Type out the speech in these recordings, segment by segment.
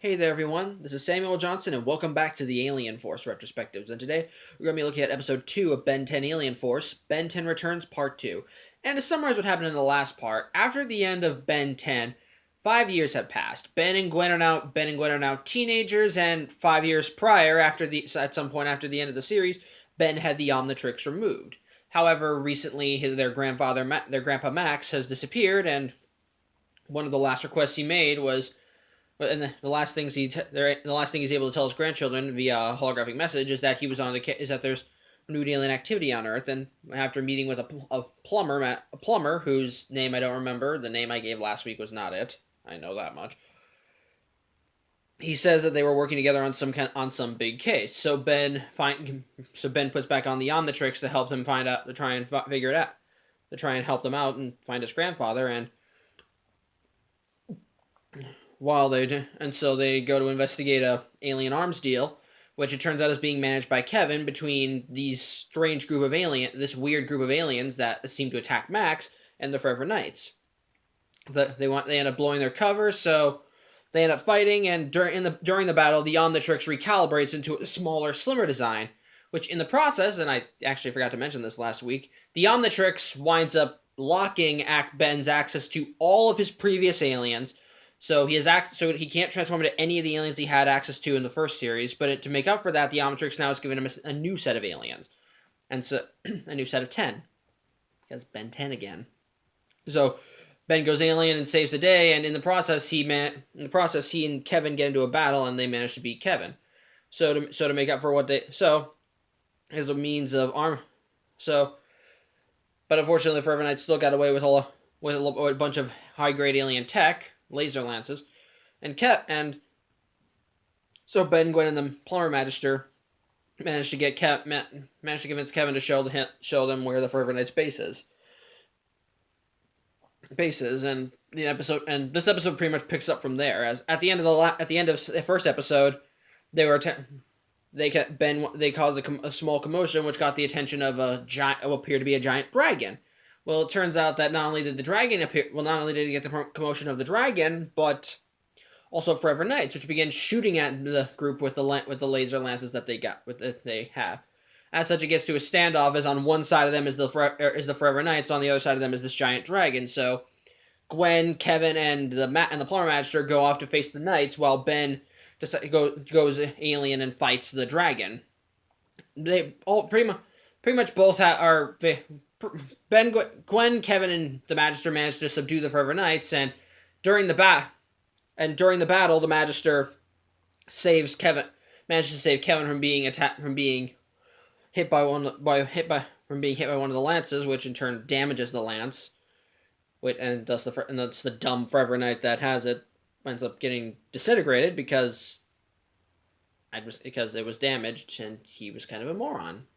Hey there everyone, this is Samuel Johnson and welcome back to the Alien Force Retrospectives, and today we're going to be looking at episode 2 of Ben 10 Alien Force, Ben 10 Returns Part 2. And to summarize what happened in the last part, after the end of Ben 10, 5 years have passed. Ben and Gwen are now teenagers, and 5 years prior, at some point after the end of the series, Ben had the Omnitrix removed. However, recently their grandpa Max has disappeared, and one of the last requests he made was and the last things the last thing he's able to tell his grandchildren via holographic message is that there's renewed alien activity on Earth. And after meeting with a plumber whose name I don't remember, the name I gave last week was not it. I know that much. He says that they were working together on some big case. So Ben puts back on the Omnitrix to help him figure it out, to try and help them out and find his grandfather. And so they go to investigate a alien arms deal, which it turns out is being managed by Kevin between this weird group of aliens that seem to attack Max and the Forever Knights. They end up blowing their cover, so they end up fighting, and during the battle, the Omnitrix recalibrates into a smaller, slimmer design, which in the process, and I actually forgot to mention this last week, the Omnitrix winds up locking Ben's access to all of his previous aliens. So he can't transform into any of the aliens he had access to in the first series, but to make up for that, the Omnitrix now has given him a new set of aliens, and so a new set of 10, because Ben 10 again. So Ben goes alien and saves the day, and in the process, he and Kevin get into a battle, and they manage to beat Kevin. So to make up for as a means of but unfortunately, Forever Knight still got away with a bunch of high grade alien tech. Laser lances, so Ben, Gwen, and the Plumber Magister managed to convince Kevin to show them where the Forever Knight's base is, and this episode pretty much picks up from there. As at the end of the first episode, they caused a small commotion, which got the attention of what appeared to be a giant dragon. Well, it turns out that not only did the dragon appear, not only did he get the commotion of the dragon, but also Forever Knights, which began shooting at the group with the laser lances that they have. As such, it gets to a standoff, as on one side of them is the Forever Knights, on the other side of them is this giant dragon. So Gwen, Kevin, and the Plumber Magister go off to face the Knights, while Ben goes alien and fights the dragon. They all pretty much both are. Gwen, Kevin, and the Magister managed to subdue the Forever Knights, and during the battle, the Magister manages to save Kevin from being hit by one of the lances, which in turn damages the lance, and that's the dumb Forever Knight that has it ends up getting disintegrated because it was damaged, and he was kind of a moron.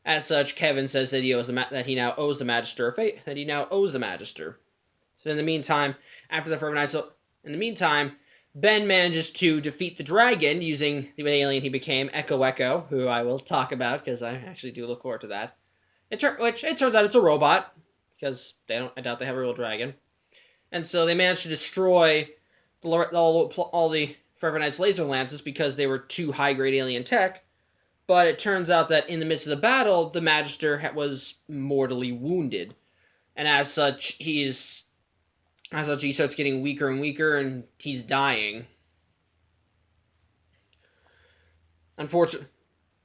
As such, Kevin says that he now owes the Magister a fate. That he now owes the Magister. So in the meantime, Ben manages to defeat the dragon using the alien he became, Echo, who I will talk about because I actually do look forward to that. It turns out it's a robot, because I doubt they have a real dragon. And so they managed to destroy all the Forever Knight's laser lances because they were too high grade alien tech. But it turns out that in the midst of the battle, the Magister was mortally wounded, and as such, he starts getting weaker and weaker, and he's dying. Unfortunately,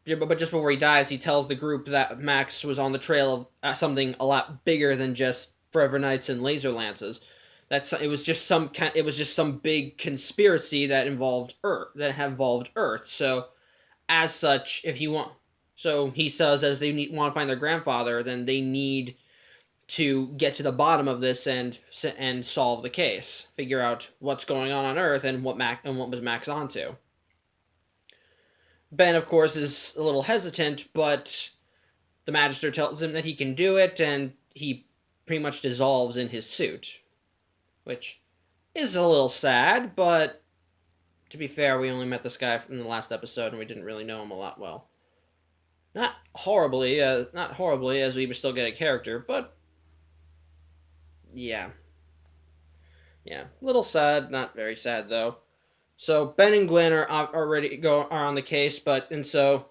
but just before he dies, he tells the group that Max was on the trail of something a lot bigger than just Forever Knights and laser lances. It was just some big conspiracy that involved Earth. So, as such, he says that if they want to find their grandfather, then they need to get to the bottom of this and solve the case, figure out what's going on Earth and what was Max onto. Ben, of course, is a little hesitant, but the Magister tells him that he can do it, and he pretty much dissolves in his suit, which is a little sad, but to be fair, we only met this guy in the last episode, and we didn't really know him a lot well. Not horribly, as we were still getting a character, but yeah. Yeah, little sad, not very sad though. So Ben and Gwen are on the case, and so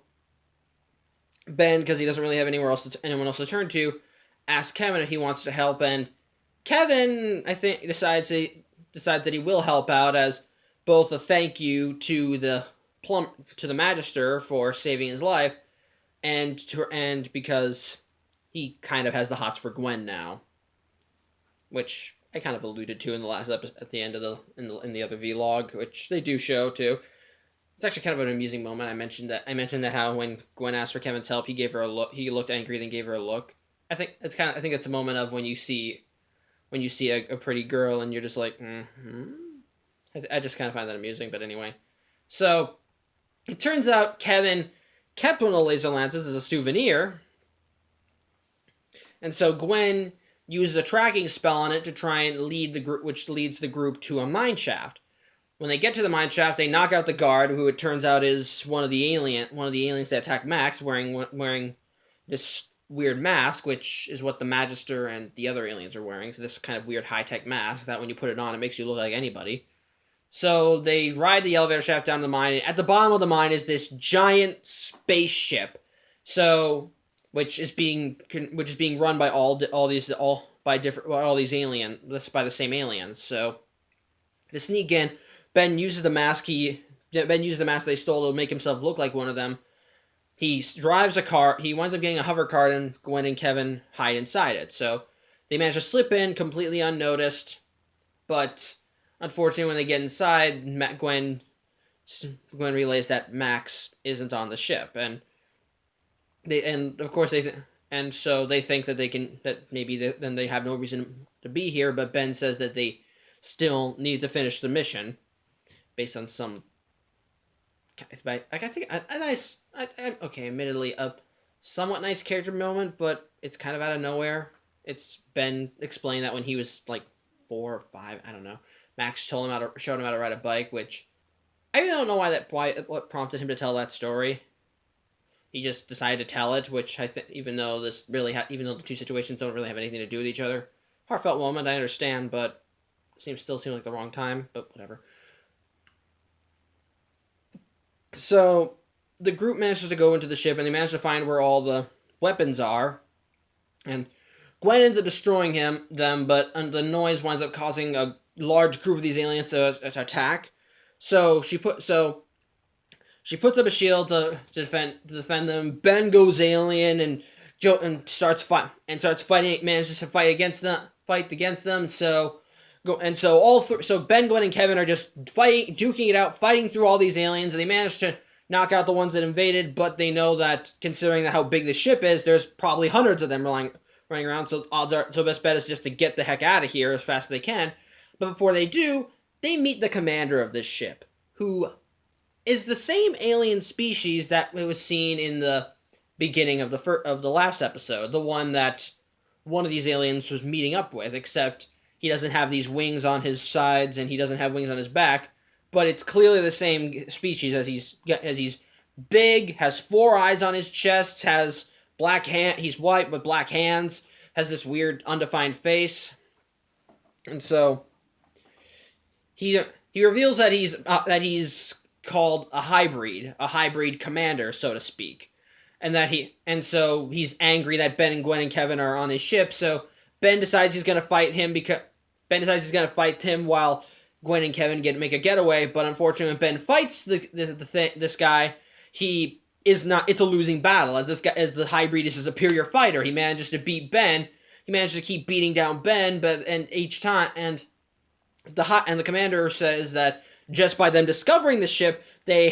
Ben, because he doesn't really have anyone else to turn to, asks Kevin if he wants to help, and Kevin, I think, decides that he will help out as both a thank you to the Magister for saving his life, and because he kind of has the hots for Gwen now, which I kind of alluded to in the last episode at the end of in the other vlog, which they do show too. It's actually kind of an amusing moment. I mentioned that how when Gwen asked for Kevin's help, he gave her a look. He looked angry, then gave her a look. I think it's a moment of when you see a pretty girl and you're just like, mm-hmm. I just kind of find that amusing. But anyway, so it turns out Kevin kept one of the laser lances as a souvenir, and so Gwen uses a tracking spell on it to try and lead the group, which leads the group to a mine shaft. When they get to the mine shaft, they knock out the guard, who it turns out is one of the aliens that attacked Max, wearing this weird mask, which is what the Magister and the other aliens are wearing. So this kind of weird high-tech mask that when you put it on, it makes you look like anybody. So they ride the elevator shaft down to the mine, and at the bottom of the mine is this giant spaceship. So which is being run by all these aliens, by the same aliens. So to sneak in, Ben uses the mask they stole to make himself look like one of them. He drives a car. He winds up getting a hover cart, and Gwen and Kevin hide inside it. So they manage to slip in completely unnoticed. But unfortunately, when they get inside, Gwen relays that Max isn't on the ship, and so they think that maybe then they have no reason to be here. But Ben says that they still need to finish the mission, based on some, admittedly a somewhat nice character moment, but it's kind of out of nowhere. It's Ben explained that when he was like 4 or 5, I don't know, Max showed him how to ride a bike, which I really don't know what prompted him to tell that story. He just decided to tell it, which I think, even though the two situations don't really have anything to do with each other, heartfelt moment, I understand, but still seems like the wrong time, but whatever. So the group manages to go into the ship, and they manage to find where all the weapons are, and Gwen ends up destroying them, but the noise winds up causing a large group of these aliens to attack. So she puts up a shield to defend them. Ben goes alien and manages to fight against them. So Ben, Gwen, and Kevin are just duking it out, fighting through all these aliens, and they manage to knock out the ones that invaded. But they know that, considering how big the ship is, there's probably hundreds of them running around. So best bet is just to get the heck out of here as fast as they can. But before they do, they meet the commander of this ship, who is the same alien species that was seen in the beginning of the last episode, the one that one of these aliens was meeting up with, except he doesn't have these wings on his sides and he doesn't have wings on his back, but it's clearly the same species, as he's big, has 4 eyes on his chest, has he's white with black hands, has this weird undefined face, and so he reveals that he's called a hybrid commander, so to speak, and so he's angry that Ben and Gwen and Kevin are on his ship. So Ben decides he's gonna fight him while Gwen and Kevin make a getaway. But unfortunately, when Ben fights this guy, it's a losing battle, as the hybrid is a superior fighter. He manages to beat Ben. He manages to keep beating down Ben, the commander says that just by them discovering the ship, their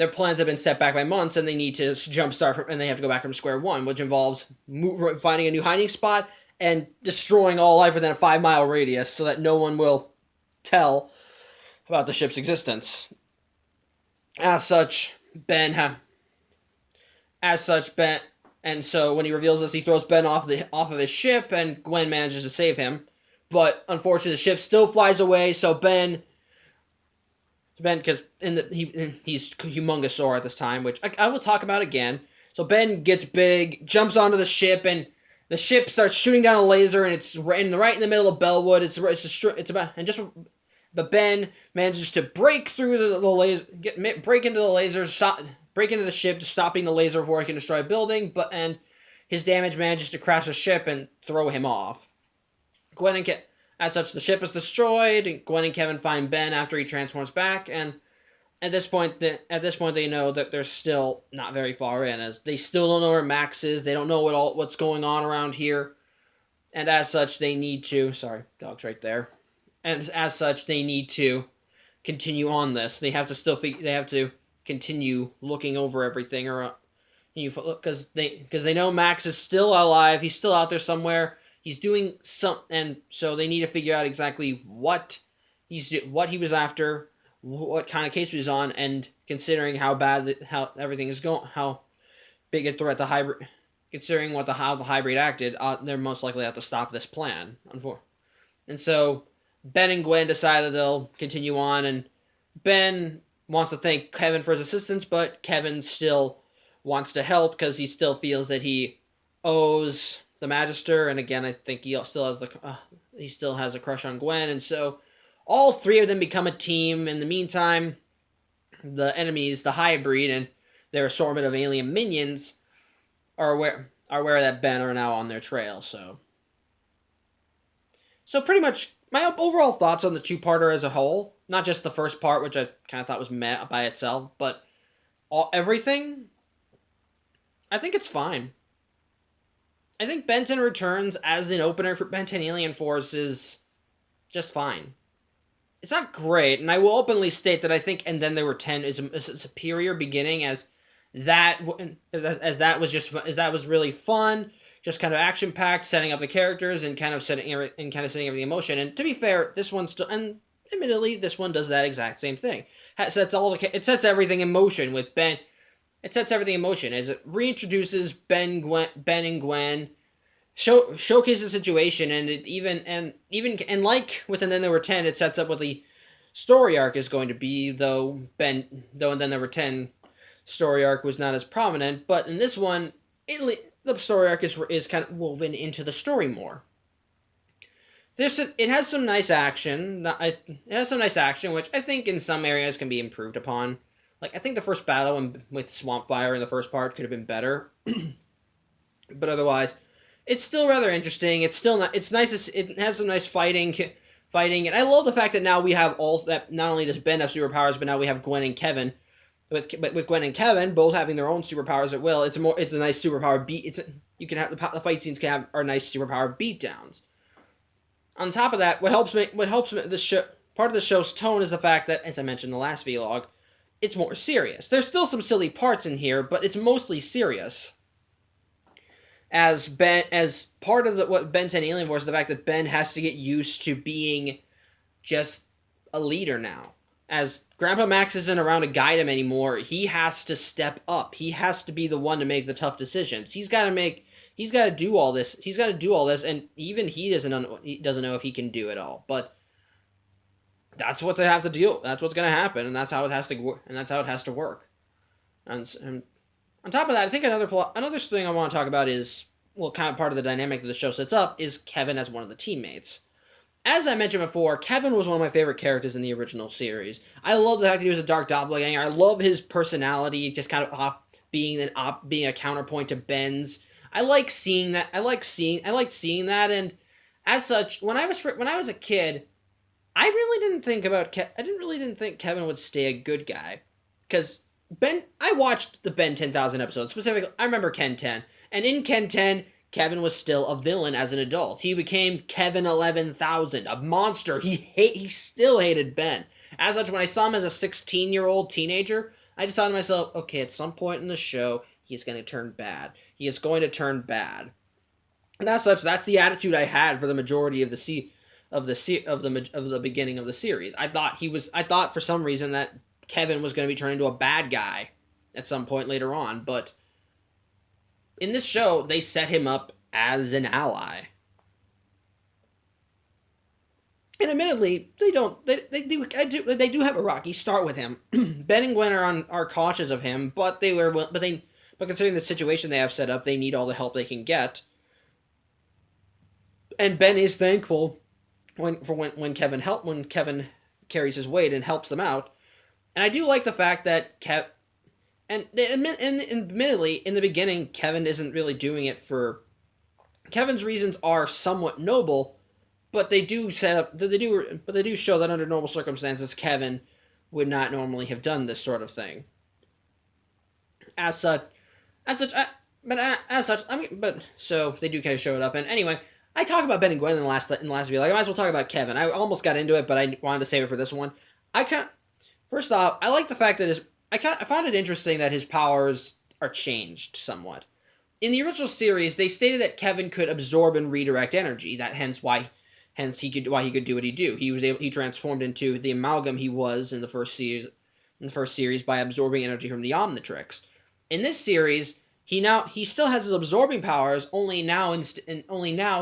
plans have been set back by months, and they need to and they have to go back from square one, which involves finding a new hiding spot and destroying all life within a 5-mile radius so that no one will tell about the ship's existence. As such, and so when he reveals this, he throws Ben off of his ship, and Gwen manages to save him. But unfortunately, the ship still flies away, so Ben, because he's humongous at this time, which I will talk about again. So Ben gets big, jumps onto the ship, and the ship starts shooting down a laser, and it's right in the middle of Bellwood. It's about and just. But Ben manages to break through the laser, break into the laser, break into the ship, stopping the laser before it can destroy a building. And his damage manages to crash the ship and throw him off. As such, the ship is destroyed. And Gwen and Kevin find Ben after he transforms back, and at this point, they know that they're still not very far in, as they still don't know where Max is. They don't know what's going on around here, and as such, they need to. Sorry, dog's right there. And as such, they need to continue on this. They have to continue looking over everything, because they know Max is still alive. He's still out there somewhere. He's doing and so they need to figure out exactly what he was after, what kind of case he was on, and considering how everything is going, how big a threat the hybrid, considering how the hybrid acted, they're most likely have to stop this plan. And so Ben and Gwen decide that they'll continue on, and Ben wants to thank Kevin for his assistance, but Kevin still wants to help because he still feels that he owes the Magister, and again, I think he still has a crush on Gwen, and so all three of them become a team. In the meantime, the enemies, the hybrid, and their assortment of alien minions are aware that Ben are now on their trail. So pretty much my overall thoughts on the two-parter as a whole, not just the first part, which I kind of thought was meh by itself, but everything, I think it's fine. I think Ben 10 Returns as an opener for Ben 10 Alien Force is just fine. It's not great, and I will openly state that I think And Then There Were 10 is a superior beginning, as that was really fun, just kind of action packed, setting up the characters and kind of setting everything in emotion. And to be fair, this one still, and admittedly, this one does that exact same thing. It sets everything in motion with Ben. It sets everything in motion as it reintroduces Ben and Gwen, showcases the situation, and even like with And Then There Were 10, it sets up what the story arc is going to be. Though And Then There Were 10 story arc was not as prominent, but in this one, the story arc is kind of woven into the story more. It has some nice action. Which I think in some areas can be improved upon. Like, I think the first battle with Swampfire in the first part could have been better. But otherwise, it's still rather interesting. It's nice. It has some nice fighting. And I love the fact that now we have that not only does Ben have superpowers, but now we have Gwen and Kevin. With Gwen and Kevin both having their own superpowers at will, it's a nice superpower beat. You can have the fight scenes are nice superpower beatdowns. On top of that, what helps the show, part of the show's tone is the fact that, as I mentioned in the last vlog, it's more serious. There's still some silly parts in here, but it's mostly serious. As part of what Ben 10 Alien Force is the fact that Ben has to get used to being just a leader now. As Grandpa Max isn't around to guide him anymore, he has to step up. He has to be the one to make the tough decisions. He's got to do all this, and even he doesn't know if he can do it all. But that's what they have to deal. That's what's going to happen, and that's how it has to work. And on top of that, I think another thing I want to talk about is, well, kind of part of the dynamic that the show sets up is Kevin as one of the teammates. As I mentioned before, Kevin was one of my favorite characters in the original series. I love the fact that he was a dark doppelganger. I love his personality, just kind of being a counterpoint to Ben's. I like seeing that, and as such, when I was a kid, I didn't think Kevin would stay a good guy, because I watched the Ben 10,000 episodes, specifically, I remember Ken 10, and in Ken 10, Kevin was still a villain as an adult. He became Kevin 11,000, a monster. He still hated Ben. As such, when I saw him as a 16-year-old teenager, I just thought to myself, okay, at some point in the show, he's going to turn bad. He is going to turn bad. And as such, that's the attitude I had for the majority of the beginning of the series. I thought for some reason that Kevin was going to be turned into a bad guy at some point later on, but in this show, they set him up as an ally. And admittedly, they do have a rocky start with him. Ben and Gwen are cautious of him, but considering the situation they have set up, they need all the help they can get. And Ben is thankful when Kevin carries his weight and helps them out. And I do like the fact that admittedly, in the beginning, Kevin isn't really doing it for. Kevin's reasons are somewhat noble, but they do show that under normal circumstances, Kevin would not normally have done this sort of thing. As such, as such, as such, so they do kind of show it up. And anyway, I talk about Ben and Gwen in the last video. Like, I might as well talk about Kevin. I almost got into it, but I wanted to save it for this one. First off, I like the fact that I found it interesting that his powers are changed somewhat. In the original series, they stated that Kevin could absorb and redirect energy. Hence he could do what he do. He transformed into the amalgam he was in the first series by absorbing energy from the Omnitrix. In this series, he still has his absorbing powers. Only now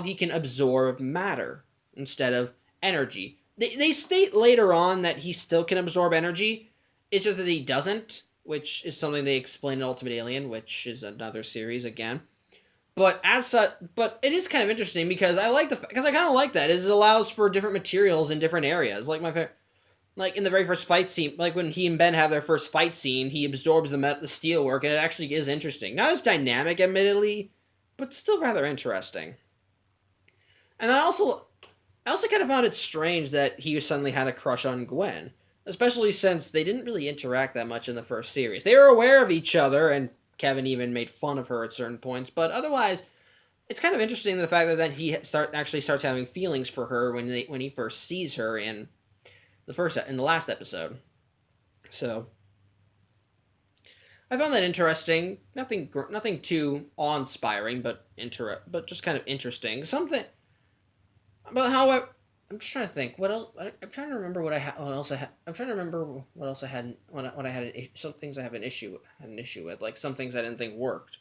he can absorb matter instead of energy. They state later on that he still can absorb energy. It's just that he doesn't, which is something they explain in Ultimate Alien, which is another series again. But it is kind of interesting because I kind of like that. It allows for different materials in different areas. Like in the very first fight scene, like when he and Ben have their first fight scene, he absorbs the steelwork, and it actually is interesting. Not as dynamic, admittedly, but still rather interesting. And I also kind of found it strange that he suddenly had a crush on Gwen, especially since they didn't really interact that much in the first series. They were aware of each other, and Kevin even made fun of her at certain points, but otherwise, it's kind of interesting the fact that he actually starts having feelings for her when he first sees her in the last episode. So I found that interesting. Nothing too awe-inspiring, but just kind of interesting. But however, I'm just trying to think. What else? I'm trying to remember what else I had. I'm trying to remember what else I had. What I had. Some things I had an issue with, like some things I didn't think worked.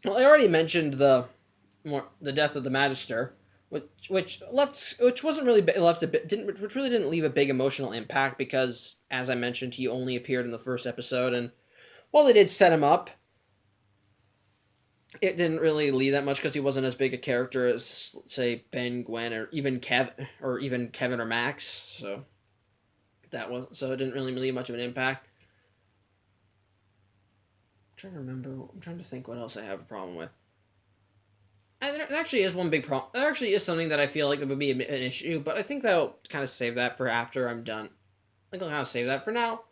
Well, I already mentioned the death of the Magister, which wasn't really which really didn't leave a big emotional impact because, as I mentioned, he only appeared in the first episode, and while they did set him up, it didn't really leave that much because he wasn't as big a character as, say, Ben, Gwen, or even Kevin or Max. So it didn't really leave much of an impact. I'm trying to think what else I have a problem with. And there actually is one big problem. There actually is something that I feel like would be an issue, but I think I'll kind of save that for after I'm done. I think I'll kind of save that for now.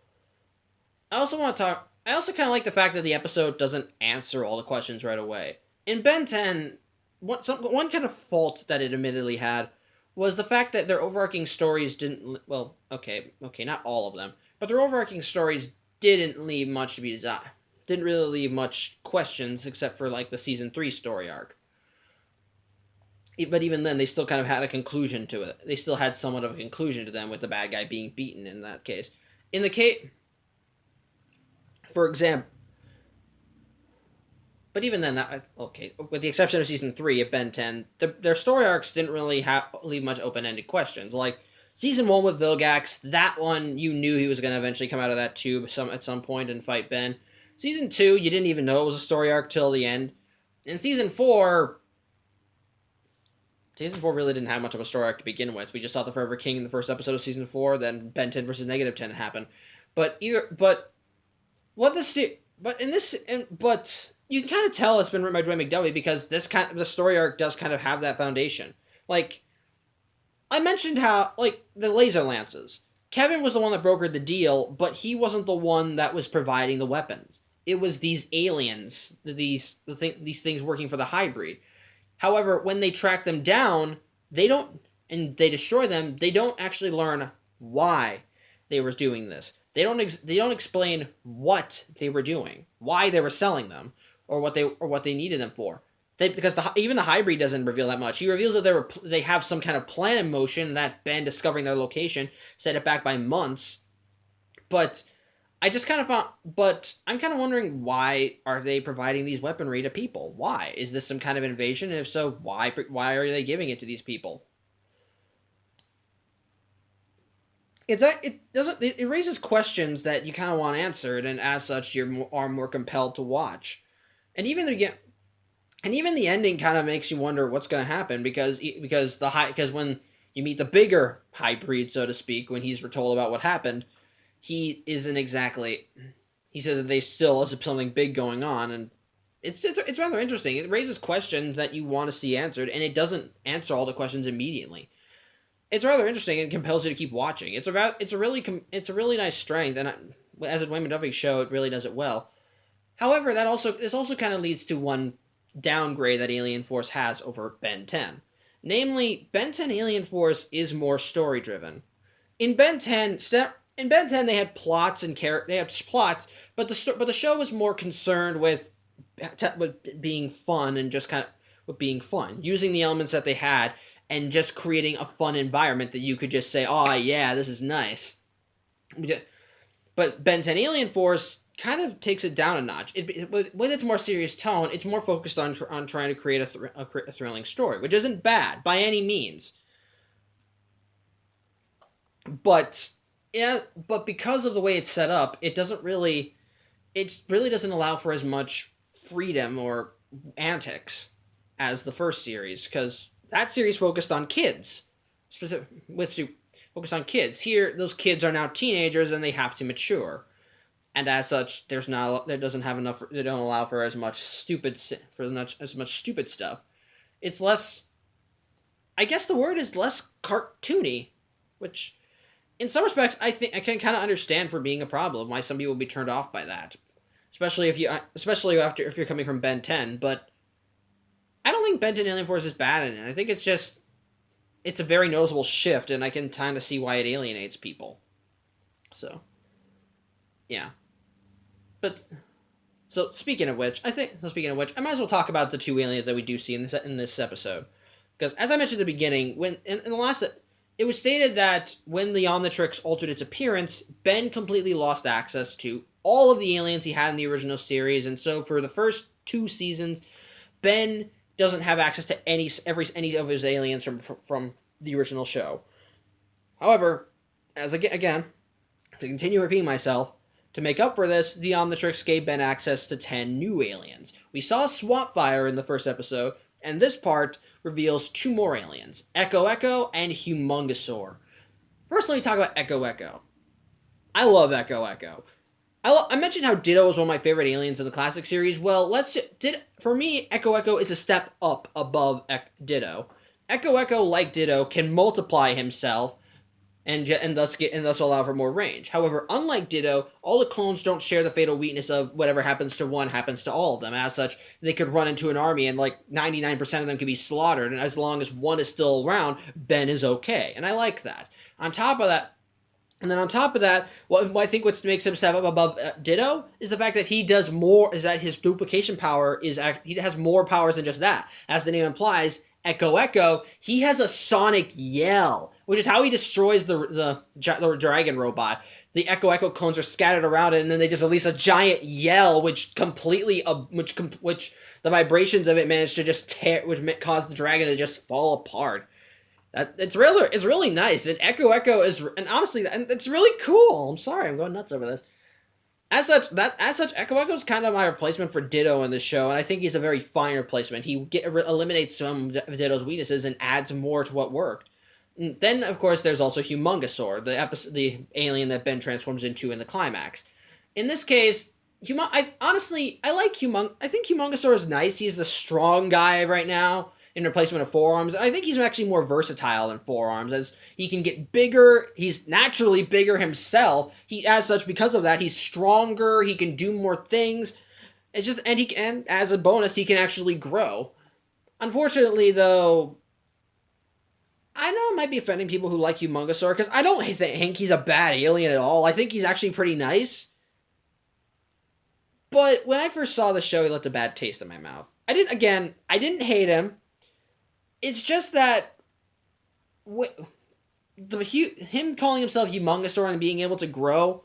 I also kind of like the fact that the episode doesn't answer all the questions right away. In Ben 10, one kind of fault that it admittedly had was the fact that their overarching stories didn't. Well, okay, not all of them, but their overarching stories didn't leave much to be desired. Didn't really leave much questions except for like the season 3 story arc. But even then, they still kind of had a conclusion to it. They still had somewhat of a conclusion to them, with the bad guy being beaten in that case. In the case, for example, but even then, with the exception of season 3 of Ben 10, their story arcs didn't really leave much open-ended questions. Like season 1 with Vilgax, that one you knew he was going to eventually come out of that tube at some point and fight Ben. Season 2, you didn't even know it was a story arc till the end. And Season 4 really didn't have much of a story arc to begin with. We just saw the Forever King in the first episode of Season 4, then Ben 10 versus Negative 10 happened. But you can kind of tell it's been written by Dwayne McDuffie because the story arc does kind of have that foundation. Like, I mentioned how, like, the laser lances. Kevin was the one that brokered the deal, but he wasn't the one that was providing the weapons. It was these aliens, these things working for the hybrid. However, when they track them down, they destroy them, they don't actually learn why they were doing this. They don't explain what they were doing, why they were selling them, or what they needed them for. Because even the hybrid doesn't reveal that much. He reveals that they have some kind of plan in motion, that Ben discovering their location set it back by months. But I'm kind of wondering, why are they providing these weaponry to people? Why? Is this some kind of invasion? And if so, why are they giving it to these people? It raises questions that you kind of want answered, and as such, you are more compelled to watch. And even again, And even the ending kind of makes you wonder what's going to happen because when you meet the bigger hybrid, so to speak, when he's told about what happened, he isn't exactly. He said that they still has something big going on, and it's rather interesting. It raises questions that you want to see answered, and it doesn't answer all the questions immediately. It's rather interesting and compels you to keep watching. It's a really nice strength, and as a Dwayne McDuffie show, it really does it well. However, this also kind of leads to one downgrade that Alien Force has over Ben 10. Namely, Ben 10 Alien Force is more story driven. In Ben 10, they had plots but the show was more concerned with being fun and just kind of with being fun, using the elements that they had and just creating a fun environment that you could just say, "Oh yeah, this is nice." But Ben 10 Alien Force kind of takes it down a notch. With its more serious tone, it's more focused on trying to create a thrilling story, which isn't bad by any means. But yeah, but because of the way it's set up, it really doesn't allow for as much freedom or antics as the first series, because that series focused on kids, focused on kids. Here, those kids are now teenagers and they have to mature, and as such, they don't allow for as much stupid stuff. It's less. I guess the word is less cartoony, which in some respects, I think I can kind of understand for being a problem why some people would be turned off by that, especially if you're coming from Ben 10. But I don't think Ben 10 Alien Force is bad in it. I think it's a very noticeable shift, and I can kind of see why it alienates people. So, yeah. But speaking of which, I might as well talk about the two aliens that we do see in this episode, because as I mentioned at the beginning, when in the last. It was stated that when the Omnitrix altered its appearance, Ben completely lost access to all of the aliens he had in the original series, and so for the first 2 seasons, Ben doesn't have access to any of his aliens from the original show. However, again, to continue repeating myself, to make up for this, the Omnitrix gave Ben access to 10 new aliens. We saw Swapfire in the first episode, and this part reveals 2 more aliens, Echo Echo and Humongosaur. First, let me talk about Echo Echo. I love Echo Echo. I mentioned how Ditto is one of my favorite aliens in the classic series. Well, for me, Echo Echo is a step up above Ditto. Echo Echo, like Ditto, can multiply himself and thus allow for more range. However, unlike Ditto, all the clones don't share the fatal weakness of whatever happens to one happens to all of them. As such, they could run into an army and 99% of them could be slaughtered, and as long as one is still around, Ben is okay. And I like that. On top of that, what I think what makes him step up above Ditto is the fact that his duplication power he has more powers than just that. As the name implies, Echo Echo, he has a sonic yell, which is how he destroys the dragon robot. The Echo Echo clones are scattered around it, and then they just release a giant yell, which the vibrations of it manage to just which cause the dragon to just fall apart. It's really nice, and Echo Echo and honestly, it's really cool. I'm sorry, I'm going nuts over this. As such, Echo Echo is kind of my replacement for Ditto in the show, and I think he's a very fine replacement. He eliminates some of Ditto's weaknesses and adds more to what worked. And then, of course, there's also Humongosaur, the alien that Ben transforms into in the climax. In this case, I think Humongosaur is nice. He's the strong guy right now in replacement of Four Arms. I think he's actually more versatile than Four Arms, as he can get bigger. He's naturally bigger himself. Because of that, he's stronger. He can do more things. And as a bonus, he can actually grow. Unfortunately, though, I know it might be offending people who like Humongosaur, because I don't think he's a bad alien at all. I think he's actually pretty nice. But when I first saw the show, he left a bad taste in my mouth. I didn't hate him. It's just that him calling himself Humongosaur and being able to grow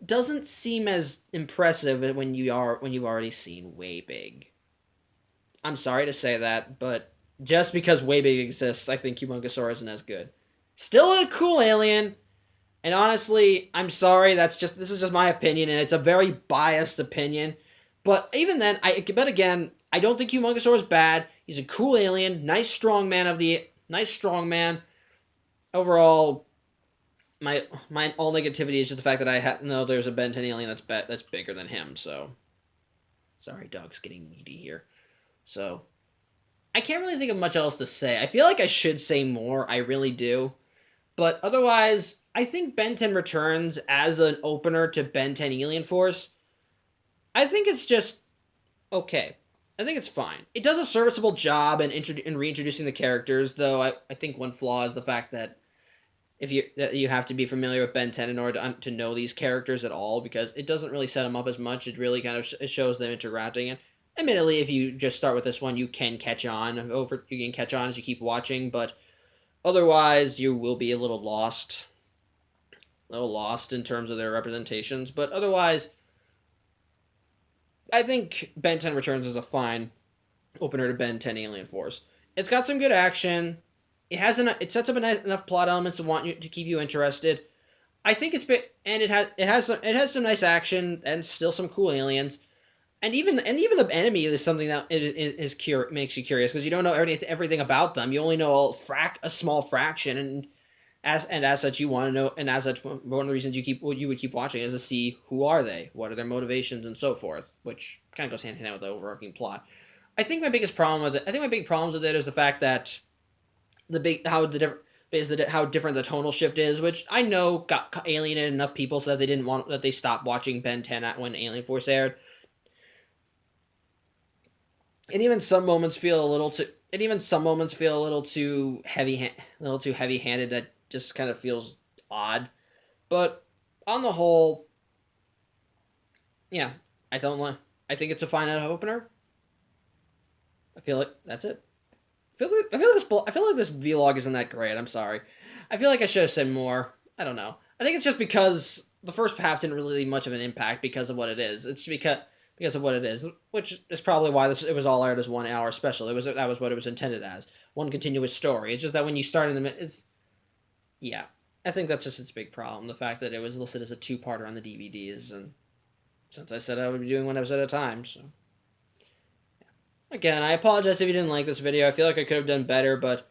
doesn't seem as impressive when you've already seen Way Big. I'm sorry to say that, but just because Way Big exists, I think Humongosaur isn't as good. Still a cool alien, and honestly, I'm sorry, this is just my opinion, and it's a very biased opinion, But even then, but again, I don't think Humongousaur is bad. He's a cool alien, nice strong man. Overall, my all negativity is just the fact that I know there's a Ben 10 alien that's bigger than him. So sorry, dog's getting needy here. So I can't really think of much else to say. I feel like I should say more. I really do. But otherwise, I think Ben 10 Returns as an opener to Ben 10 Alien Force, I think it's just okay. I think it's fine. It does a serviceable job in reintroducing the characters, though I think one flaw is the fact that you have to be familiar with Ben 10 in order to know these characters at all, because it doesn't really set them up as much. It really kind of it shows them interacting. And admittedly, if you just start with this one, you can catch on as you keep watching, but otherwise you will be a little lost in terms of their representations. But otherwise, I think Ben 10 Returns is a fine opener to Ben 10 Alien Force. It's got some good action. It sets up enough plot elements to keep you interested. I think it has some nice action and still some cool aliens. And even the enemy is something that makes you curious, because you don't know everything about them. You only know a small fraction, and as such you want to know, and as such one of the reasons you would keep watching is to see who are they, what are their motivations, and so forth, which kind of goes hand in hand with the overarching plot. I think my big problems with it is the fact that how different the tonal shift is, which I know got alienated enough people so that they stopped watching Ben 10 when Alien Force aired. And even some moments feel a little too heavy-handed. That just kind of feels odd. But on the whole, yeah, I think it's a fine opener. I feel like that's it. I feel like this vlog isn't that great. I'm sorry. I feel like I should have said more. I don't know. I think it's just because the first half didn't really leave much of an impact because of what it is. It's because of what it is, which is probably why it was all aired as 1 hour special. That was what it was intended as, one continuous story. It's just that when you start in yeah, I think that's just its big problem. The fact that it was listed as a 2-parter on the DVDs, and since I said I would be doing one episode at a time, so yeah. Again, I apologize if you didn't like this video. I feel like I could have done better, but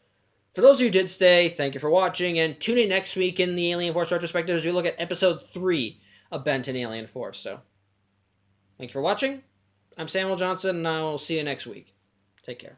for those of you who did stay, thank you for watching, and tune in next week in the Alien Force Retrospective as we look at episode 3 of Ben 10 Alien Force. So thank you for watching. I'm Samuel Johnson, and I will see you next week. Take care.